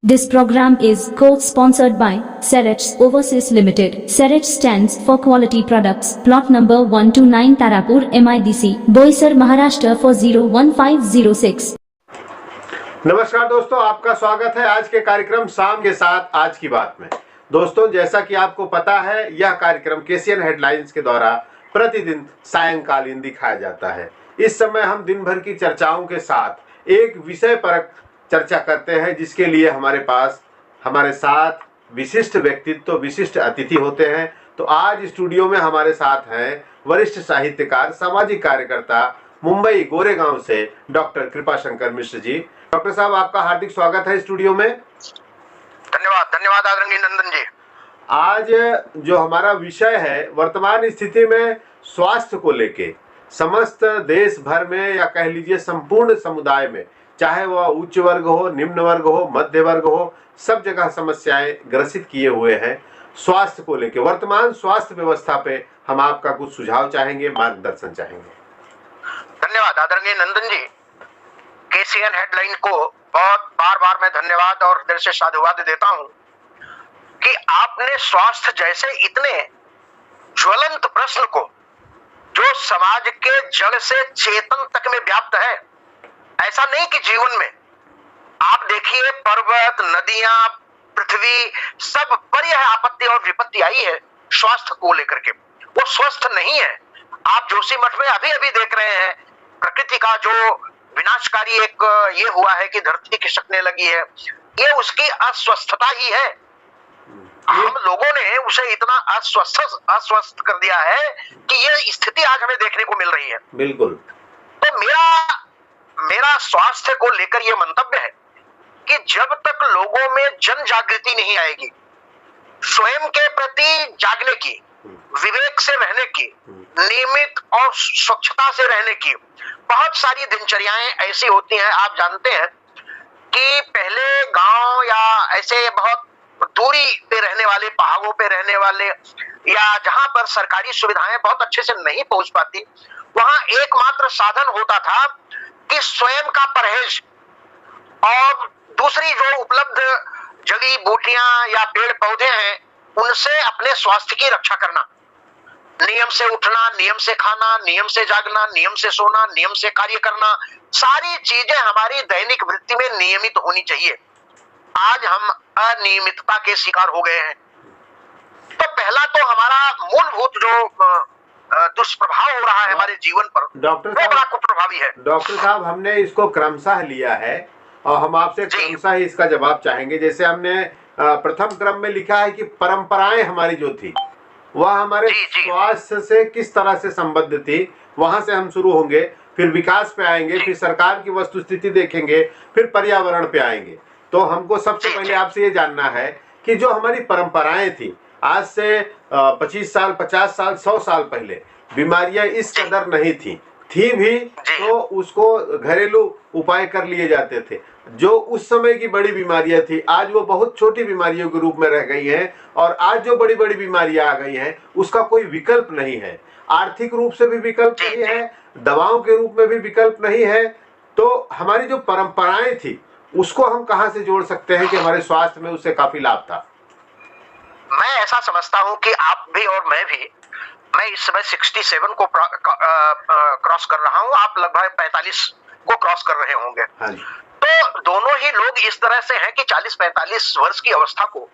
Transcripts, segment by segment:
This program is co-sponsored by Serets Overseas Limited. Serets stands for quality products. Plot number 129 Tarapur MIDC, Boisar, Maharashtra 401506. नमस्कार दोस्तों, आपका स्वागत है आज के कार्यक्रम शाम के साथ आज की बात में। दोस्तों, जैसा कि आपको पता है, यह कार्यक्रम केसीएन हेडलाइंस के द्वारा प्रतिदिन सायंकालीन दिखाया जाता है। इस समय हम दिन भर की चर्चाओं के साथ एक विषय पर चर्चा करते हैं, जिसके लिए हमारे साथ विशिष्ट व्यक्तित्व, विशिष्ट अतिथि होते हैं। तो आज स्टूडियो में हमारे साथ हैं वरिष्ठ साहित्यकार, सामाजिक कार्यकर्ता, मुंबई गोरेगांव से डॉक्टर कृपाशंकर मिश्र जी। डॉक्टर साहब, आपका हार्दिक स्वागत है स्टूडियो में। धन्यवाद आदरणीय नंदन जी। आज जो हमारा विषय है, वर्तमान स्थिति में स्वास्थ्य को लेके समस्त देश भर में या कह लीजिए संपूर्ण समुदाय में, चाहे वह उच्च वर्ग हो, निम्न वर्ग हो, मध्य वर्ग हो, सब जगह समस्याएं ग्रसित किए हुए हैं। स्वास्थ्य को लेके, वर्तमान स्वास्थ्य व्यवस्था पे हम आपका कुछ सुझाव चाहेंगे, मार्गदर्शन चाहेंगे। धन्यवाद आदरणीय नंदन जी। केसीएन हेडलाइन को बहुत बार मैं धन्यवाद और दिल से साधुवाद देता हूं कि आपने स्वास्थ्य जैसे इतने ज्वलंत प्रश्न को, जो समाज के जड़ से चेतन तक में व्याप्त है, ऐसा नहीं कि जीवन में आप देखिए पर्वत, नदियां, पृथ्वी, सब पर यह आपत्ति और विपत्ति आई है स्वास्थ्य को लेकर के, वो स्वस्थ नहीं है। आप जोशीमठ में अभी देख रहे हैं प्रकृति का जो विनाशकारी एक ये हुआ है कि धरती खिसकने लगी है, ये उसकी अस्वस्थता ही है। हम लोगों ने उसे इतना अस्वस्थ कर दिया है कि ये स्थिति आज हमें देखने को मिल रही है। बिल्कुल। तो मेरा स्वास्थ्य को लेकर यह मंतव्य है कि जब तक लोगों में जन जागृति नहीं आएगी, स्वयं के प्रति जागने की, विवेक से रहने की, नियमित और स्वच्छता से रहने की, बहुत सारी दिनचर्याएं ऐसी होती हैं। आप जानते हैं कि पहले गांव या ऐसे बहुत दूरी पे रहने वाले, पहाड़ों पे रहने वाले, या जहां पर सरकारी सुविधाएं बहुत अच्छे से नहीं पहुंच पाती, वहां एकमात्र साधन होता था कि स्वयं का परहेज और दूसरी जो उपलब्ध जड़ी बूटियां या पेड़ पौधे हैं, उनसे अपने स्वास्थ्य की रक्षा करना। नियम से उठना, नियम से खाना, नियम से जागना, नियम से सोना, नियम से कार्य करना, सारी चीजें हमारी दैनिक वृत्ति में नियमित होनी चाहिए। आज हम अनियमितता के शिकार हो गए हैं। तो पहला तो हमारा मूलभूत जो दुष्प्रभाव हो रहा है हमारे जीवन पर, डॉक्टर वो बड़ा कुप्रभावी है। डॉक्टर साहब, हमने इसको क्रमशः लिया है और हम आपसे क्रमशः ही इसका जवाब चाहेंगे। जैसे हमने प्रथम क्रम में लिखा है कि परंपराएं हमारी जो थी, वह हमारे स्वास्थ्य से किस तरह से संबद्ध थी, वहां से हम शुरू होंगे, फिर विकास पे आएंगे, फिर सरकार की वस्तुस्थिति देखेंगे, फिर पर्यावरण पे आएंगे। तो हमको सबसे पहले आपसे ये जानना है कि जो हमारी परंपराएं थी, आज से 25 साल, 50 साल, 100 साल पहले बीमारियां इस कदर नहीं थी भी तो उसको घरेलू उपाय कर लिए जाते थे। जो उस समय की बड़ी बीमारियां थी, आज वो बहुत छोटी बीमारियों के रूप में रह गई हैं, और आज जो बड़ी बड़ी बीमारियां आ गई हैं, उसका कोई विकल्प नहीं है। आर्थिक रूप से भी विकल्प नहीं है, दवाओं के रूप में भी विकल्प नहीं है। तो हमारी जो परंपराएं थी, उसको हम कहां से जोड़ सकते हैं कि हमारे स्वास्थ्य में उससे काफी लाभ था? मैं ऐसा समझता हूं कि आप भी और मैं इस समय 67 को क्रॉस कर रहा हूं, आप लगभग 45 को क्रॉस कर रहे होंगे। तो दोनों ही लोग इस तरह से हैं कि 40-45 वर्ष की अवस्था को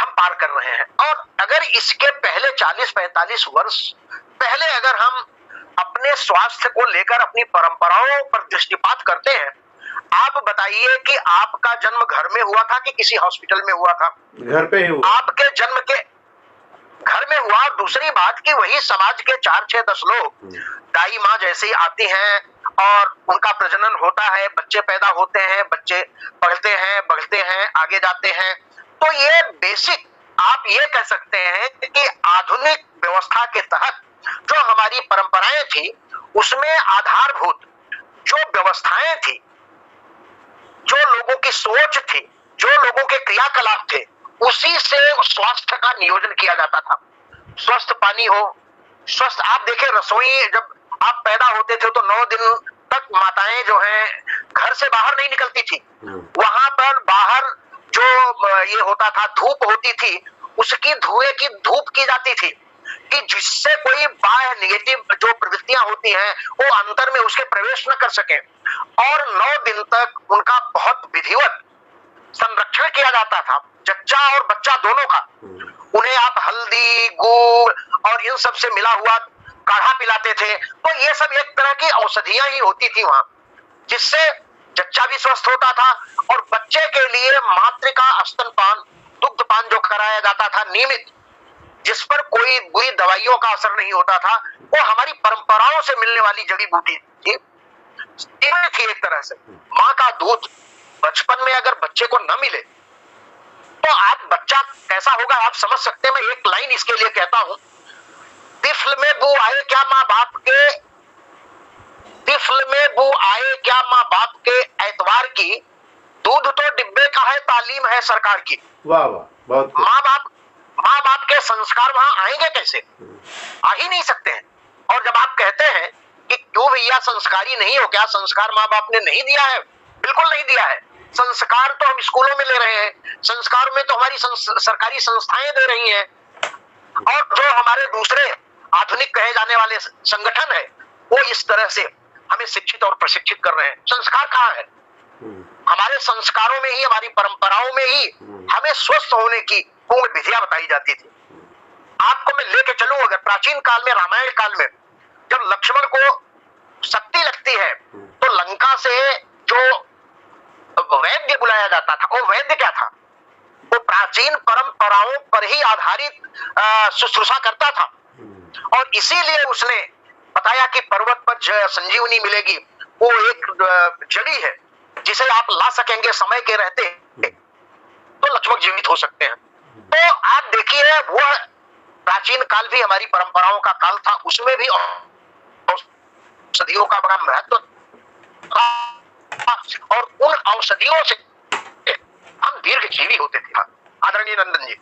हम पार कर रहे हैं। और अगर इसके पहले 40-45 वर्ष पहले अगर हम अपने स्वास्थ्य को लेकर अपनी परंपराओं पर दृष्टिपात करते हैं, आप बताइए कि आपका जन्म घर में हुआ था कि किसी हॉस्पिटल में हुआ था? घर पे ही हुआ। आपके जन्म के घर में हुआ। दूसरी बात कि वही समाज के 4-6-10 लोग दाई माँ जैसे आती हैं और उनका प्रजनन होता है, बच्चे पैदा होते हैं, बच्चे पढ़ते हैं, बढ़ते हैं, आगे जाते हैं। तो ये बेसिक आप ये कह सकते हैं कि आधुनिक व्यवस्था के तहत जो हमारी परंपराएं थी, उसमें आधारभूत जो व्यवस्थाएं थी, जो लोगों की सोच थी, जो लोगों के क्रियाकलाप थे, उसी से स्वास्थ्य का नियोजन किया जाता था। स्वस्थ पानी हो, स्वस्थ, आप देखें रसोई, जब आप पैदा होते थे तो 9 दिन तक माताएं जो हैं घर से बाहर नहीं निकलती थी। वहां पर बाहर जो ये होता था, धूप होती थी, उसकी धुएं की धूप की जाती थी कि जिससे कोई बाह्य नेगेटिव जो प्रवृत्तियां होती हैं वो अंतर में उसके प्रवेश न कर सके। और 9 दिन तक उनका बहुत विधिवत संरक्षण किया जाता था, जच्चा और बच्चा दोनों का। उन्हें आप हल्दी, गुड़ और इन सब से मिला हुआ काढ़ा पिलाते थे। तो ये सब एक तरह की औषधियां ही होती थी वहां, जिससे जच्चा भी स्वस्थ होता था और बच्चे के लिए मातृका स्तनपान, दुग्धपान जो कराया जाता था नियमित, जिस पर कोई बुरी दवाइयों का असर नहीं होता था, वो हमारी परंपराओं से मिलने वाली जड़ी बूटी थी, थी एक तरह से। माँ का दूध बचपन में अगर बच्चे को न मिले तो आप बच्चा कैसा होगा आप समझ सकते हैं। मैं एक लाइन इसके लिए कहता हूं, तिफल में बू आए क्या माँ बाप के, तिफल में बू आए क्या माँ बाप के एतवार की, दूध तो डिब्बे का है, तालीम है सरकार की। वाह वाह, बहुत माँ बाप के संस्कार वहां आएंगे कैसे? आ ही नहीं सकते हैं। और जब आप कहते हैं कि क्यों भैया संस्कारी नहीं हो, क्या संस्कार माँ बाप ने नहीं दिया है? बिल्कुल नहीं दिया है। संस्कार तो हम स्कूलों में ले रहे हैं, संस्कार में तो हमारी सरकारी संस्थाएं दे रही हैं, और जो हमारे दूसरे आधुनिक कहे जाने वाले संगठन है वो इस तरह से हमें शिक्षित और प्रशिक्षित कर रहे हैं। संस्कार कहाँ है? हमारे संस्कारों में ही, हमारी परंपराओं में ही हमें स्वस्थ होने की पूर्ण विधियां बताई जाती थी। आपको मैं लेके चलूं, अगर प्राचीन काल में, रामायण काल में जब लक्ष्मण को शक्ति लगती है तो लंका से जो वैद्य बुलाया जाता था, वो वैद्य क्या था? वो प्राचीन परंपराओं पर ही आधारित शुश्रूषा करता था, और इसीलिए उसने बताया कि पर्वत पर संजीवनी मिलेगी, वो एक जड़ी है जिसे आप ला सकेंगे समय के रहते तो लक्ष्मण जीवित हो सकते हैं। तो आप देखिए, वह प्राचीन काल भी हमारी परंपराओं का काल था, उसमें भी औषधियों का बड़ा महत्व था, और उन औषधियों से हम दीर्घजीवी होते थे। आदरणीय नंदन जी।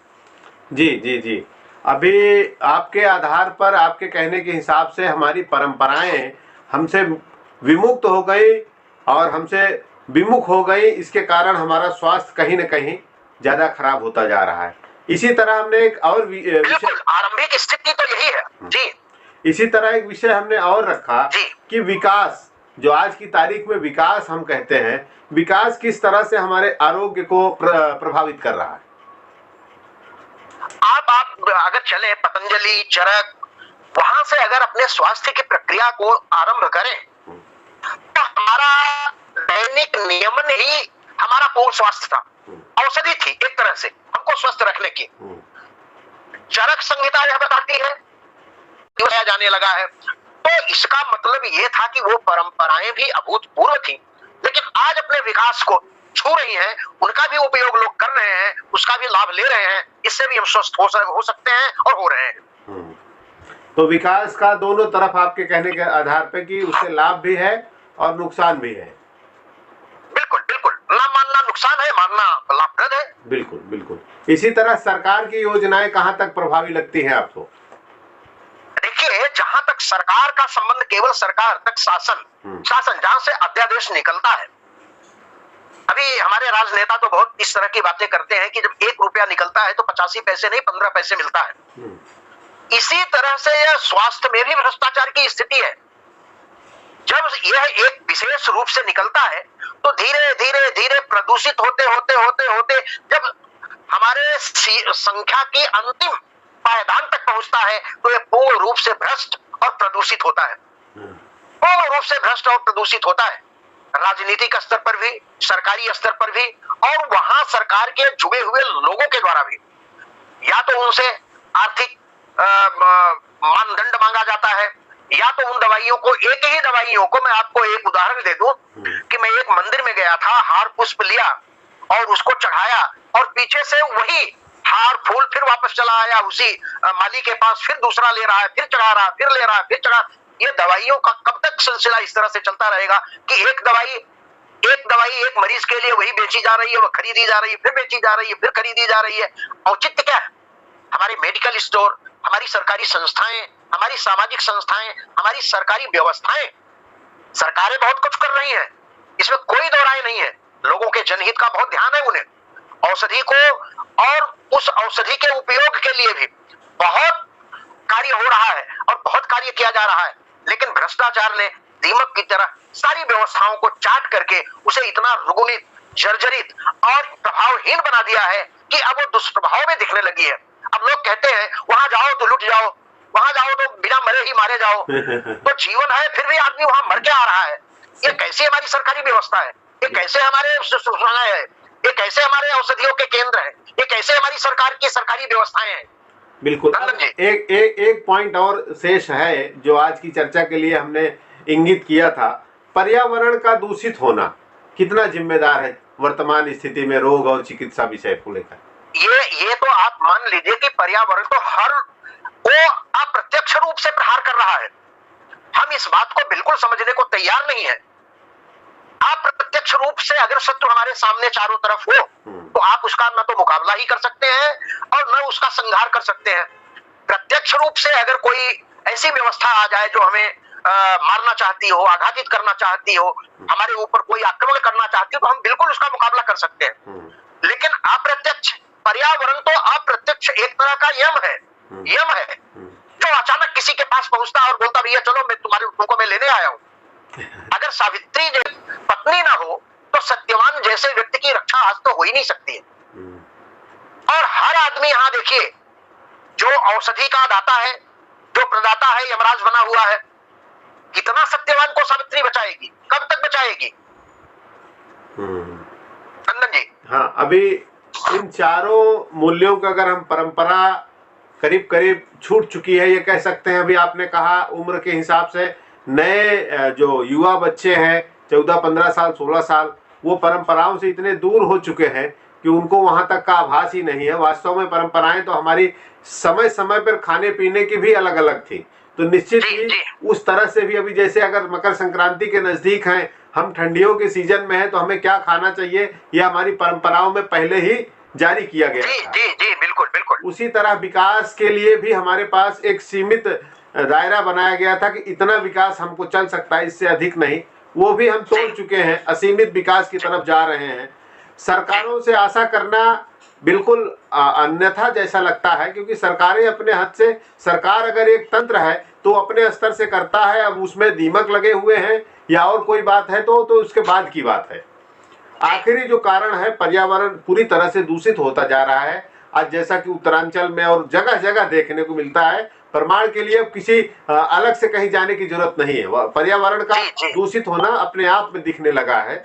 जी जी जी, अभी आपके आधार पर, आपके कहने के हिसाब से हमारी परंपराएं हमसे विमुक्त हो गई और हमसे विमुख हो गई, इसके कारण हमारा स्वास्थ्य कहीं न कहीं ज्यादा खराब होता जा रहा है। इसी तरह हमने एक और बिल्कुल आरंभिक स्थिति तो यही है जी। इसी तरह एक विषय हमने और रखा कि विकास, जो आज की तारीख में विकास हम कहते हैं, विकास किस तरह से हमारे आरोग्य को प्रभावित कर रहा है। आप अगर चले पतंजलि, चरक, वहां से अगर अपने स्वास्थ्य की प्रक्रिया को आरंभ करें तो हमारा दैनिक नियमन ही हमारा पूर्ण स्वास्थ्य था, औषधि थी एक तरह से हमको स्वस्थ रखने की। चरक संहिता यह बताती है, जाने लगा है, तो इसका मतलब यह था कि वो परंपराएं भी अभूतपूर्व थी, लेकिन आज अपने विकास को छू रही हैं, उनका भी उपयोग लोग कर रहे हैं, उसका भी लाभ ले रहे हैं, इससे भी हम स्वस्थ हो सकते हैं और हो रहे हैं। तो विकास का दोनों तरफ आपके कहने के आधार पर कि उससे लाभ भी है और नुकसान भी है। बिल्कुल बिल्कुल, ना मानना नुकसान है, मानना लाभप्रद है। बिल्कुल बिल्कुल। इसी तरह सरकार की योजनाएं कहां तक प्रभावी लगती हैं आपको? देखिए, जहां तक सरकार का संबंध, केवल सरकार तक शासन जहां से अध्यादेश निकलता है। अभी हमारे राजनेता तो बहुत इस तरह की बातें करते हैं कि जब 1 रुपया निकलता है तो 85 पैसे नहीं 15 पैसे मिलता है। इसी तरह से यह स्वास्थ्य में भी भ्रष्टाचार की स्थिति है। जब यह एक विशेष रूप से निकलता है तो धीरे धीरे धीरे प्रदूषित होते होते होते होते जब हमारे संख्या की अंतिम पायदान तक पहुंचता है तो यह पूर्ण रूप से भ्रष्ट और प्रदूषित होता है, पूर्ण रूप से भ्रष्ट और प्रदूषित होता है। राजनीतिक स्तर पर भी, सरकारी स्तर पर भी, और वहां सरकार के जुड़े हुए लोगों के द्वारा भी। या तो उनसे आर्थिक मानदंड मांगा जाता है, या तो उन दवाइयों को, एक ही दवाइयों को, मैं आपको एक उदाहरण दे दूं कि मैं एक मंदिर में गया था, हार पुष्प लिया और उसको चढ़ाया, और पीछे से वही हार फूल फिर वापस चला आया उसी माली के पास, फिर दूसरा ले रहा है, फिर चढ़ा रहा है, फिर ले रहा है, फिर चढ़ा। ये दवाइयों का कब तक सिलसिला इस तरह से चलता रहेगा कि एक दवाई एक मरीज के लिए वही बेची जा रही है, वो खरीदी जा रही है, फिर बेची जा रही है, फिर खरीदी जा रही है। औचित्य क्या है? हमारे मेडिकल स्टोर, हमारी सरकारी संस्थाएं, हमारी सामाजिक संस्थाएं, हमारी सरकारी व्यवस्थाएं, सरकारें बहुत कुछ कर रही हैं, इसमें कोई दो राय नहीं है। लोगों के जनहित का बहुत ध्यान है उन्हें, औषधि को और उस औषधि के उपयोग के लिए भी बहुत कार्य हो रहा है और बहुत कार्य किया जा रहा है, लेकिन भ्रष्टाचार ने दीमक की तरह सारी व्यवस्थाओं को चाट करके उसे इतना रुगुनित, जर्जरित और प्रभावहीन बना दिया है कि अब वो दुष्प्रभाव में दिखने लगी है। अब लोग कहते हैं वहां जाओ तो लुट जाओ, वहां जाओ तो बिना मरे ही मारे जाओ। तो जीवन है फिर भी आदमी वहां मर के आ रहा है। ये कैसी हमारी सरकारी व्यवस्था है, ये कैसे हमारे सुश्रालय है, ये कैसे हमारे औषधियों के केंद्र है, ये कैसे हमारी सरकार की सरकारी व्यवस्थाएं हैं। बिल्कुल। एक पॉइंट और शेष है जो आज की चर्चा के लिए हमने इंगित किया था। पर्यावरण का दूषित होना कितना जिम्मेदार है वर्तमान स्थिति में रोग और चिकित्सा विषय को लेकर? ये तो आप मान लीजिए कि पर्यावरण तो वो अप्रत्यक्ष रूप से प्रहार कर रहा है। हम इस बात को बिल्कुल समझने को तैयार नहीं है। अप्रत्यक्ष रूप से अगर शत्रु हमारे सामने चारों तरफ हो तो आप उसका न तो मुकाबला ही कर सकते हैं और न उसका संहार कर सकते हैं। प्रत्यक्ष रूप से अगर कोई ऐसी व्यवस्था आ जाए जो हमें मारना चाहती हो, आघातित करना चाहती हो, हमारे ऊपर कोई आक्रमण करना चाहती हो, तो हम बिल्कुल उसका मुकाबला कर सकते हैं। लेकिन अप्रत्यक्ष पर्यावरण तो अप्रत्यक्ष एक तरह का यम है जो अचानक किसी के पास पहुंचता और बोलता भैया चलो तुमको मैं लेने आया हूं। अगर सावित्री पत्नी ना हो तो सत्यवान जैसे व्यक्ति की रक्षा आज तो हो ही नहीं सकती है। और हर आदमी यहां देखिए जो औषधि का दाता है, जो प्रदाता है, यमराज बना हुआ है। कितना सत्यवान को सावित्री बचाएगी, कब तक बचाएगी? नंदन जी। हाँ, अभी इन चारों मूल्यों का अगर हम परंपरा करीब करीब छूट चुकी है ये कह सकते हैं। अभी आपने कहा उम्र के हिसाब से नए जो युवा बच्चे हैं 14-15 साल 16 साल वो परंपराओं से इतने दूर हो चुके हैं कि उनको वहां तक का आभास ही नहीं है। वास्तव में परंपराएं तो हमारी समय समय पर खाने पीने की भी अलग अलग थी, तो निश्चित ही उस तरह से भी अभी जैसे अगर मकर संक्रांति के नजदीक हैं, हम ठंडियों के सीजन में हैं, तो हमें क्या खाना चाहिए यह हमारी परंपराओं में पहले ही जारी किया गया था। जी, बिल्कुल बिल्कुल। उसी तरह विकास के लिए भी हमारे पास एक सीमित दायरा बनाया गया था कि इतना विकास हमको चल सकता है, इससे अधिक नहीं। वो भी हम तोड़ चुके हैं, असीमित विकास की तरफ जा रहे हैं। सरकारों से आशा करना बिल्कुल अन्यथा जैसा लगता है, क्योंकि सरकारें अपने हद से, सरकार अगर एक तंत्र है तो अपने स्तर से करता है। अब उसमें दीमक लगे हुए हैं या और कोई बात है तो उसके बाद की बात है। आखिरी जो कारण है, पर्यावरण पूरी तरह से दूषित होता जा रहा है आज, जैसा कि उत्तरांचल में और जगह जगह देखने को मिलता है। प्रमाण के लिए अब किसी अलग से कहीं जाने की जरूरत नहीं है। पर्यावरण का दूषित होना अपने आप में दिखने लगा है।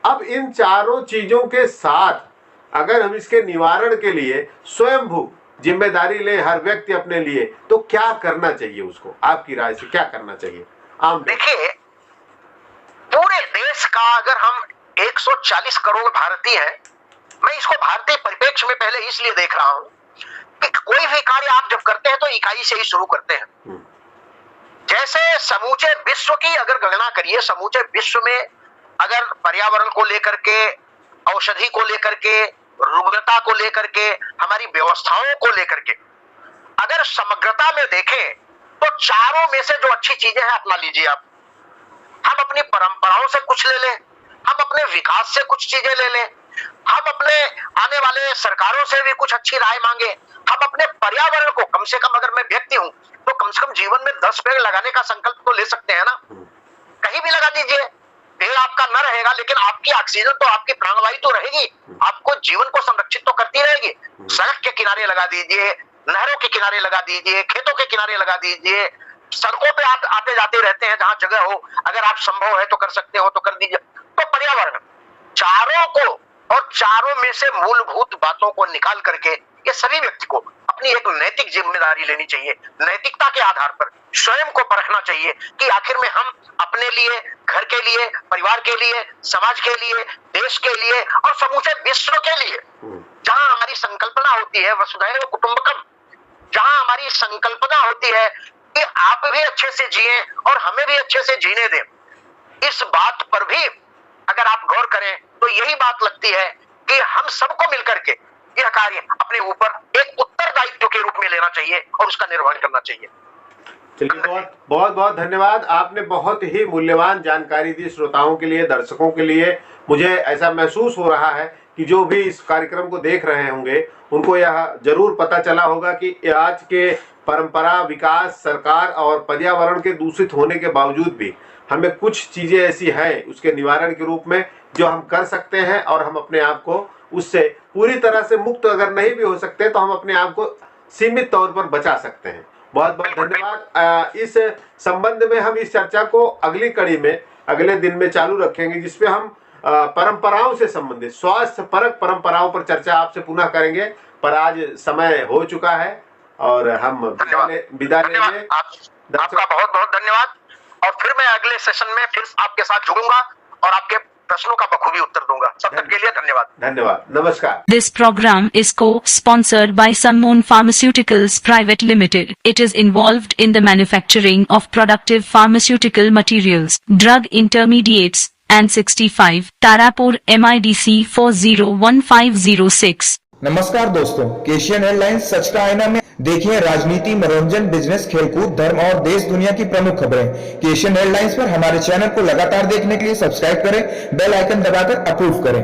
अब इन चारों चीजों के साथ अगर हम इसके निवारण के लिए स्वयंभू जिम्मेदारी ले हर व्यक्ति अपने लिए, तो क्या करना चाहिए उसको? आपकी राय से क्या करना चाहिए? देखिए, पूरे देश का अगर हम 140 करोड़ भारतीय हैं, मैं इसको भारतीय परिप्रेक्ष्य में पहले इसलिए देख रहा हूं कि कोई भी कार्य आप जब करते हैं तो इकाई से ही शुरू करते हैं। जैसे समूचे विश्व की अगर गणना करिए, समूचे विश्व में अगर पर्यावरण को लेकर के, औषधि को लेकर के, रुग्णता को लेकर के, हमारी व्यवस्थाओं को लेकर के अगर समग्रता में देखें तो चारों में से जो अच्छी चीजें हैं अपना लीजिए आप। हम अपनी परंपराओं से कुछ ले लें, हम अपने विकास से कुछ चीजें ले लें, हम अपने आने वाले सरकारों से भी कुछ अच्छी राय मांगे, हम अपने पर्यावरण को कम से कम, अगर मैं व्यक्ति हूं तो कम से कम जीवन में 10 पेड़ लगाने का संकल्प तो ले सकते हैं ना। कहीं भी लगा दीजिए, पेड़ आपका न रहेगा लेकिन आपकी ऑक्सीजन तो, आपकी प्राणवायु तो रहेगी, आपको जीवन को संरक्षित तो करती रहेगी। सड़क के किनारे लगा दीजिए, नहरों के किनारे लगा दीजिए, खेतों के किनारे लगा दीजिए, सड़कों पे आप आते जाते रहते हैं, जहां जगह हो, अगर आप संभव है तो कर सकते हो तो कर दीजिए। तो पर्यावरण, चारों को और चारों में से मूलभूत बातों को निकाल करके ये सभी व्यक्ति को अपनी एक नैतिक जिम्मेदारी लेनी चाहिए। नैतिकता के आधार पर स्वयं को परखना चाहिए कि आखिर में हम अपने लिए, घर के लिए, परिवार के लिए, समाज के लिए, देश के लिए और समूचे विश्व के लिए, जहां हमारी संकल्पना होती है वसुधैव कुटुंबकम, जहां हमारी संकल्पना होती है कि आप भी अच्छे से जिए और हमें भी अच्छे से जीने दें, इस बात पर भी अगर आप गौर करें तो यही बात लगती है कि हम सबको मिलकर के यह कार्य अपने ऊपर एक उत्तरदायित्व के रूप में लेना चाहिए और उसका निर्वहन करना चाहिए। चलिए, बहुत बहुत धन्यवाद। आपने बहुत ही मूल्यवान जानकारी दी श्रोताओं के लिए, दर्शकों के लिए। मुझे ऐसा महसूस हो रहा है कि जो भी इस कार्यक्रम को देख रहे होंगे उनको यह जरूर पता चला होगा कि आज के परंपरा, विकास, सरकार और पर्यावरण के दूषित होने के बावजूद भी हमें कुछ चीजें ऐसी है उसके निवारण के रूप में जो हम कर सकते हैं, और हम अपने आप को उससे पूरी तरह से मुक्त अगर नहीं भी हो सकते तो हम अपने आप को सीमित तौर पर बचा सकते हैं। बहुत बहुत धन्यवाद। इस संबंध में हम इस चर्चा को अगली कड़ी में अगले दिन में चालू रखेंगे, जिसपे हम परंपराओं से संबंधित स्वास्थ्य परक परंपराओं पर चर्चा आपसे पुनः करेंगे। पर आज समय हो चुका है और हम विदा लेंगे। आपका बहुत बहुत धन्यवाद, और फिर मैं अगले सेशन में फिर आपके साथ जुड़ूंगा और आपके प्रश्नों का बखूबी उत्तर दूंगा। तब तक के लिए धन्यवाद। धन्यवाद, नमस्कार। This program is co-sponsored by Sunmoon Pharmaceuticals Private Limited. It is involved in the manufacturing of productive pharmaceutical materials, drug intermediates, and 65, Tarapur MIDC 401506. नमस्कार दोस्तों, एशियन हेडलाइंस सच का आईना में देखिए राजनीति, मनोरंजन, बिजनेस, खेलकूद, धर्म और देश दुनिया की प्रमुख खबरें। एशियन हेडलाइंस पर हमारे चैनल को लगातार देखने के लिए सब्सक्राइब करें, बेल आइकन दबाकर अप्रूव करें।